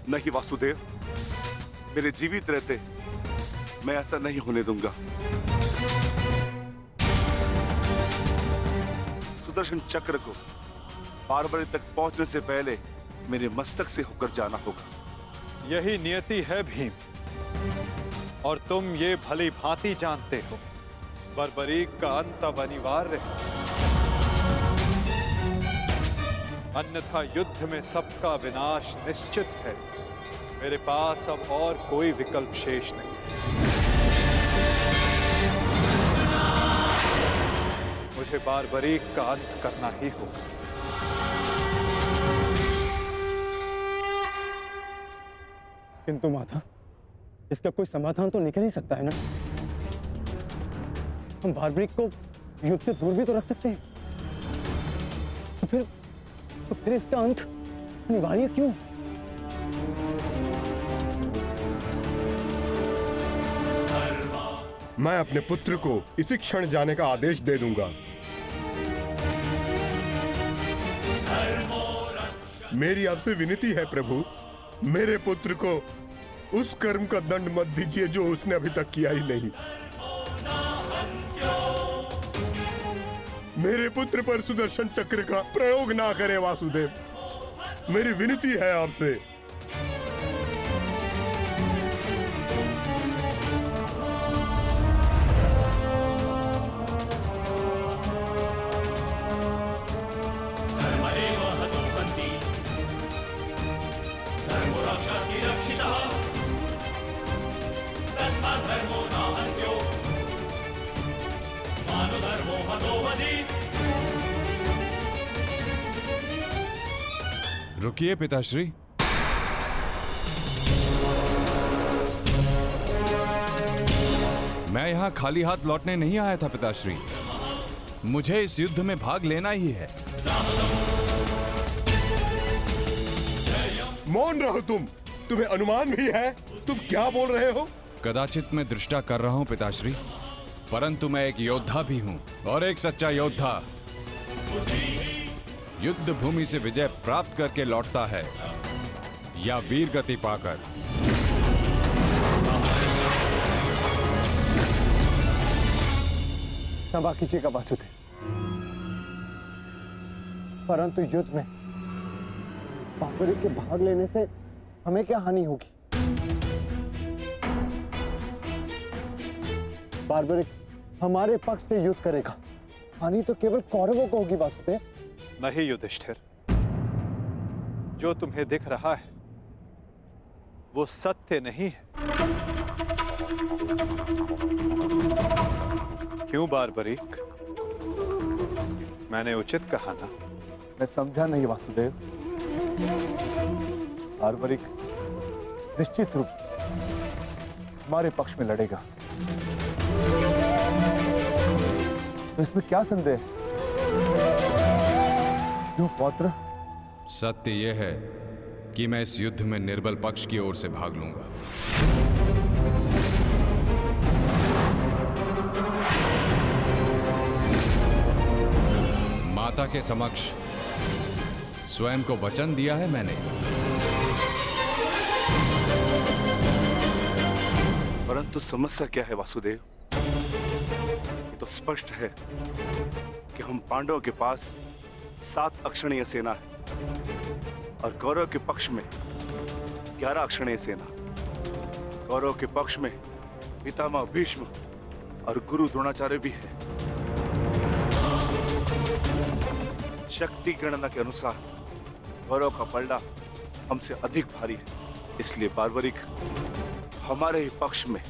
नहीं वासुदेव, मेरे जीवित रहते मैं ऐसा नहीं होने दूंगा। सुदर्शन चक्र को बारबरी तक पहुंचने से पहले मेरे मस्तक से होकर जाना होगा। यही नियति है भीम, और तुम ये भली भांति जानते हो। बर्बरीक का अंत अब अनिवार्य है, अन्यथा युद्ध में सबका विनाश निश्चित है। मेरे पास अब और कोई विकल्प शेष नहीं। मुझे बारबरीक का अंत करना ही होगा। किंतु माता, इसका कोई समाधान तो निकल ही सकता है ना। हम बारबरीक को युद्ध से दूर भी तो रख सकते हैं। तो फिर इसका अंत अनिवार्य क्यों? मैं अपने पुत्र को इसी क्षण जाने का आदेश दे दूंगा। मेरी आपसे विनती है प्रभु, मेरे पुत्र को उस कर्म का दंड मत दीजिए जो उसने अभी तक किया ही नहीं। मेरे पुत्र पर सुदर्शन चक्र का प्रयोग ना करे वासुदेव, मेरी विनती है आपसे। रुकिए पिताश्री। मैं यहां खाली हाथ लौटने नहीं आया था पिताश्री, मुझे इस युद्ध में भाग लेना ही है। मौन रहो तुम, तुम्हें अनुमान भी है तुम क्या बोल रहे हो? कदाचित मैं दृष्टा कर रहा हूं पिताश्री, परंतु मैं एक योद्धा भी हूं, और एक सच्चा योद्धा युद्ध भूमि से विजय प्राप्त करके लौटता है या वीर गति पाकर। क्षमा कीजिएगा वासुदेव, परंतु युद्ध में बारबरीक के भाग लेने से हमें क्या हानि होगी? बारबरीक हमारे पक्ष से युद्ध करेगा, हानि तो केवल कौरवों को होगी वासुदेव। नहीं युधिष्ठिर, जो तुम्हें दिख रहा है वो सत्य नहीं है। क्यों बारबरीक, मैंने उचित कहा ना? मैं समझा नहीं वासुदेव। बारबरीक निश्चित रूप से हमारे पक्ष में लड़ेगा, तो इसमें क्या संदेह है? क्यों पौत्र? सत्य यह है कि मैं इस युद्ध में निर्बल पक्ष की ओर से भाग लूंगा। माता के समक्ष स्वयं को वचन दिया है मैंने। परंतु समस्या क्या है वासुदेव? ये तो स्पष्ट है कि हम पांडवों के पास 7 अक्षणीय सेना है और कौरव के पक्ष में 11 अक्षणीय सेना। कौरव के पक्ष में पितामह भीष्म और गुरु द्रोणाचार्य भी है। शक्ति गणना के अनुसार कौरव का पलड़ा हमसे अधिक भारी है, इसलिए बारबरीक हमारे ही पक्ष में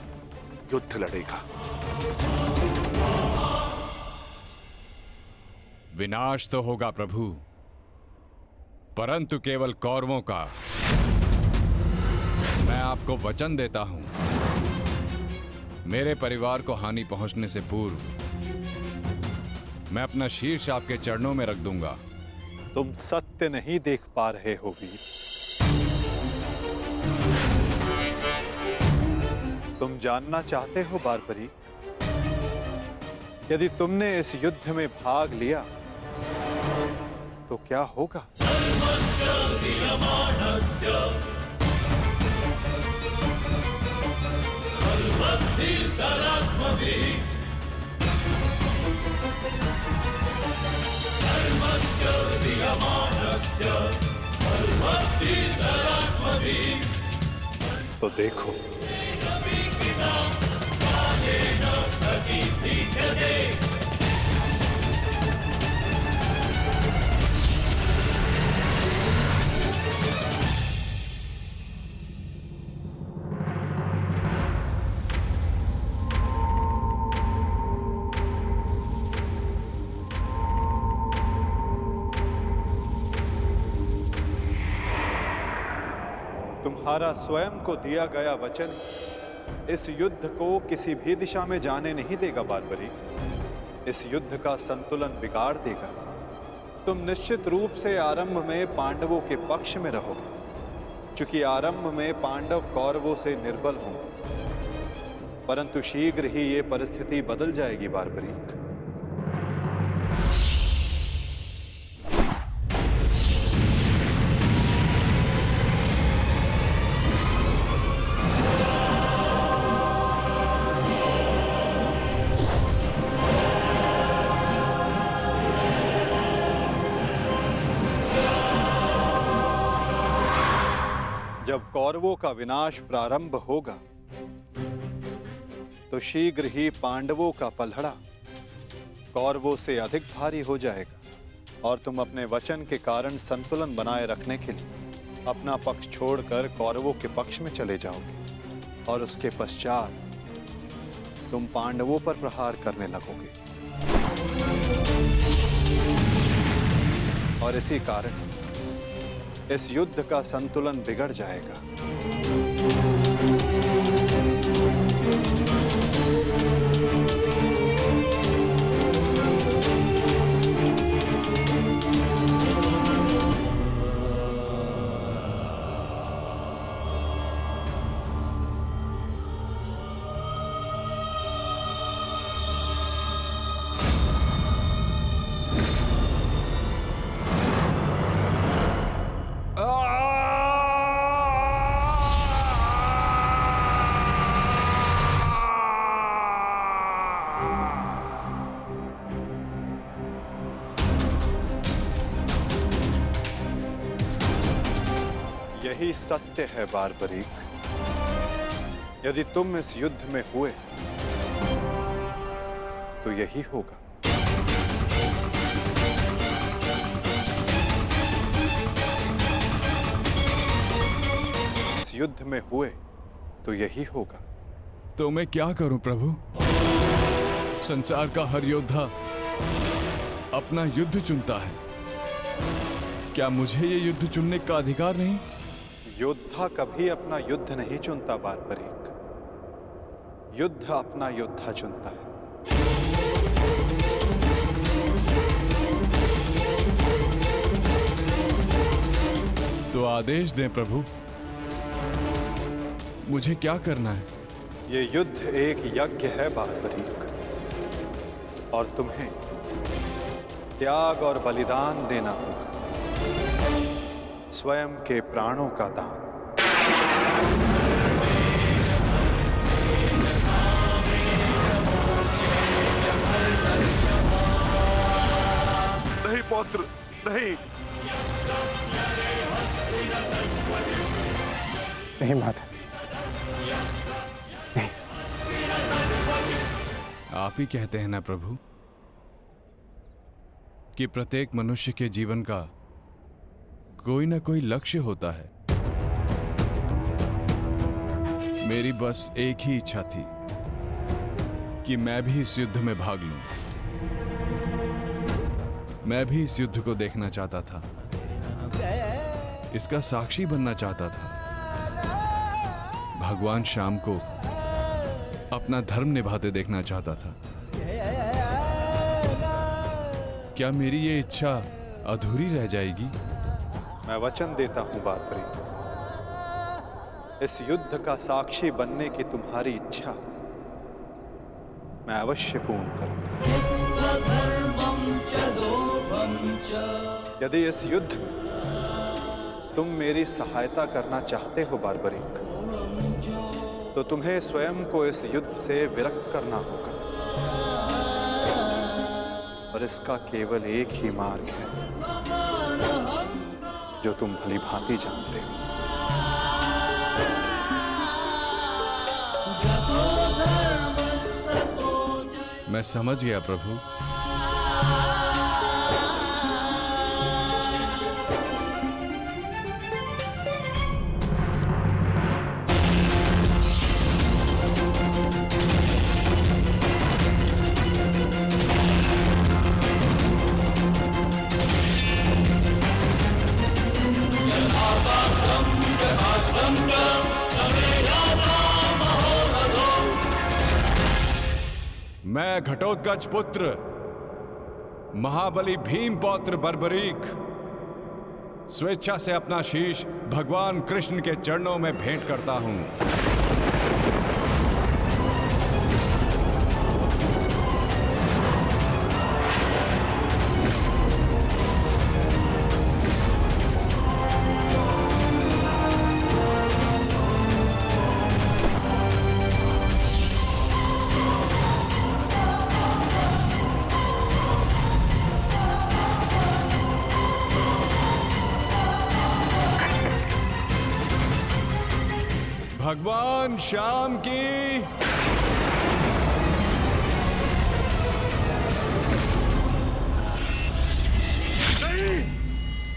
युद्ध लड़ेगा। विनाश तो होगा प्रभु, परंतु केवल कौरवों का। मैं आपको वचन देता हूं, मेरे परिवार को हानि पहुंचने से पूर्व मैं अपना शीर्ष आपके चरणों में रख दूंगा। तुम सत्य नहीं देख पा रहे हो वीर। तुम जानना चाहते हो बारबरीक, यदि तुमने इस युद्ध में भाग लिया तो क्या होगा? तो देखो, तुम्हारा स्वयं को दिया गया वचन इस युद्ध को किसी भी दिशा में जाने नहीं देगा बारबरी। इस युद्ध का संतुलन बिगाड़ देगा। तुम निश्चित रूप से आरंभ में पांडवों के पक्ष में रहोगे, क्योंकि आरंभ में पांडव कौरवों से निर्बल होंगे, परंतु शीघ्र ही ये परिस्थिति बदल जाएगी बारबरीक। जब कौरवों का विनाश प्रारंभ होगा तो शीघ्र ही पांडवों का पलड़ा कौरवों से अधिक भारी हो जाएगा और तुम अपने वचन के कारण संतुलन बनाए रखने के लिए अपना पक्ष छोड़कर कौरवों के पक्ष में चले जाओगे और उसके पश्चात तुम पांडवों पर प्रहार करने लगोगे। और इसी कारण इस युद्ध का संतुलन बिगड़ जाएगा। यही सत्य है बारबरीक। यदि तुम इस युद्ध में हुए तो यही होगा। इस युद्ध में हुए तो यही होगा। तो मैं क्या करूं प्रभु? संसार का हर योद्धा अपना युद्ध चुनता है, क्या मुझे ये युद्ध चुनने का अधिकार नहीं? योद्धा कभी अपना युद्ध नहीं चुनता बारबरीक, युद्ध अपना योद्धा चुनता है। तो आदेश दें प्रभु, मुझे क्या करना है? ये युद्ध एक यज्ञ है बारबरीक, और तुम्हें त्याग और बलिदान देना होगा, स्वयं के प्राणों का दान। नहीं पौत्र, नहीं। नहीं माता, नहीं। आप ही कहते हैं ना प्रभु कि प्रत्येक मनुष्य के जीवन का कोई ना कोई लक्ष्य होता है। मेरी बस एक ही इच्छा थी कि मैं भी इस युद्ध में भाग लूं। मैं भी इस युद्ध को देखना चाहता था, इसका साक्षी बनना चाहता था, भगवान श्याम को अपना धर्म निभाते देखना चाहता था। क्या मेरी ये इच्छा अधूरी रह जाएगी? मैं वचन देता हूं बारबरीक, इस युद्ध का साक्षी बनने की तुम्हारी इच्छा मैं अवश्य पूर्ण करूंगा। यदि इस युद्ध में तुम मेरी सहायता करना चाहते हो बारबरीक, तो तुम्हें स्वयं को इस युद्ध से विरक्त करना होगा। और इसका केवल एक ही मार्ग है जो तुम भली भांति जानते हो। मैं समझ गया प्रभु। मैं घटोत्कच पुत्र महाबली भीम पौत्र बर्बरीक स्वेच्छा से अपना शीश भगवान कृष्ण के चरणों में भेंट करता हूं। भगवान श्याम की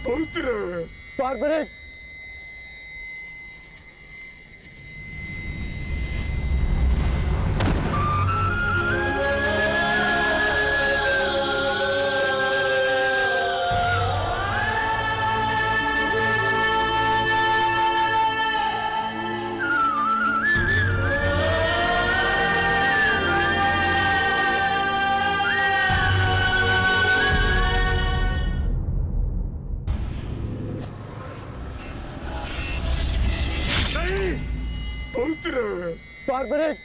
पुत्र बार्बरिक, बार्बरिक,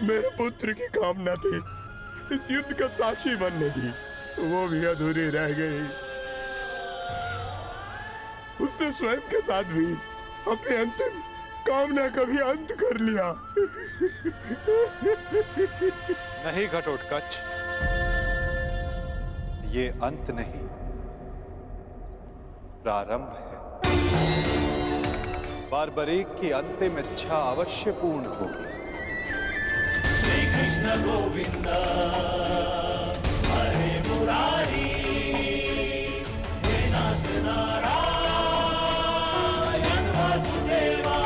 मेरे पुत्र की कामना थी इस युद्ध का साक्षी बनने की, वो भी अधूरी रह गई। उससे स्वयं के साथ भी अपनी अंतिम कामना का भी अंत कर लिया। नहीं घटोत्कच, ये अंत नहीं, प्रारंभ है। बार्बरीक की अंतिम इच्छा अवश्य पूर्ण होगी। श्री कृष्ण गोविंद हरे मुरारी, हे नाथ नारायण वासुदेवा।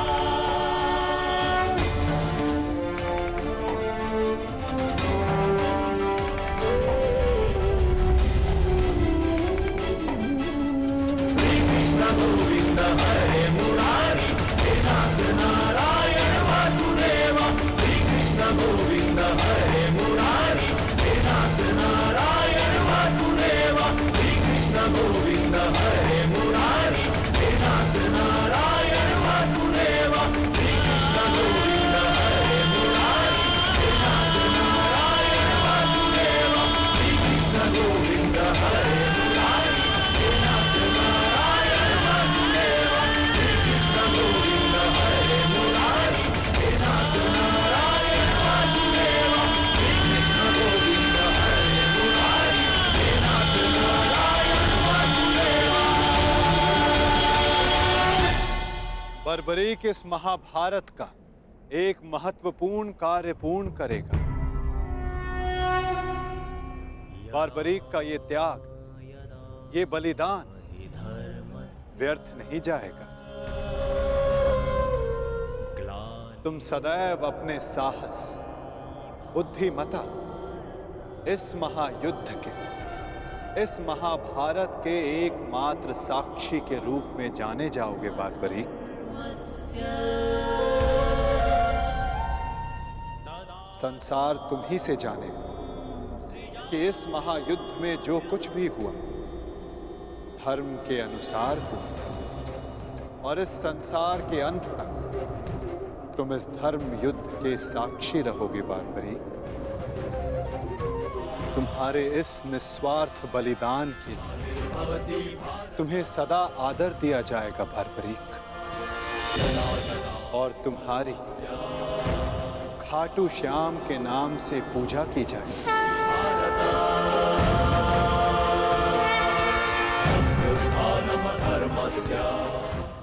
श्री कृष्ण गोविंद हरे मुरारी, हे नाथ नारायण वासुदेवा। श्री कृष्ण गोविंद हरे मुरारी, हे नाथ नारायण वासुदेवा। श्री कृष्ण गोविंद हरे मुरारी, हे नाथ नारायण वासुदेवा। श्री कृष्ण गोविंद हरे मुरारी, हे नाथ नारायण वासुदेवा। श्री कृष्ण गोविंद हरे मुरारी, हे नाथ नारायण वासुदेवा। श्री कृष्ण गोविंद हरे मुरारी, हे नाथ नारायण वासुदेवा। श्री कृष्ण गोविंद हरे मुरारी, हे नाथ नारायण वासुदेवा। बर्बरीक इस महाभारत का एक महत्वपूर्ण कार्य पूर्ण करेगा। बार्बरीक का ये त्याग, ये बलिदान व्यर्थ नहीं जाएगा। तुम सदैव अपने साहस, बुद्धिमता, इस महायुद्ध के, इस महाभारत के एकमात्र साक्षी के रूप में जाने जाओगे बार्बरीक। संसार तुम ही से जानेगा कि इस महायुद्ध में जो कुछ भी हुआ धर्म के अनुसार हुआ, और इस संसार के अंत तक तुम इस धर्म युद्ध के साक्षी रहोगे बारबरीक। तुम्हारे इस निस्वार्थ बलिदान के लिए तुम्हें सदा आदर दिया जाएगा बारबरीक, और तुम्हारी खाटू श्याम के नाम से पूजा की जाएगी।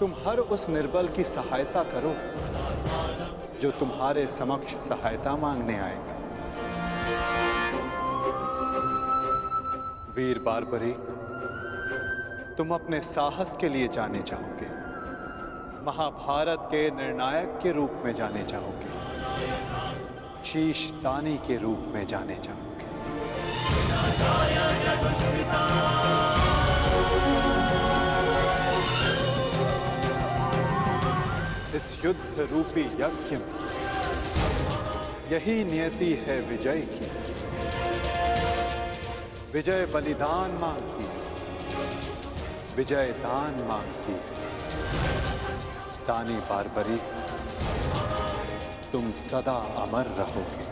तुम हर उस निर्बल की सहायता करो जो तुम्हारे समक्ष सहायता मांगने आएगा। वीर बारबरीक, तुम अपने साहस के लिए जाने जाओगे, महाभारत के निर्णायक के रूप में जाने जाओगे, शीश दानी के रूप में जाने जाओगे। इस युद्ध रूपी यज्ञ में यही नियति है विजय की। विजय बलिदान मांगती है, विजय दान मांगती है। दानी बारबरीक, तुम सदा अमर रहोगे।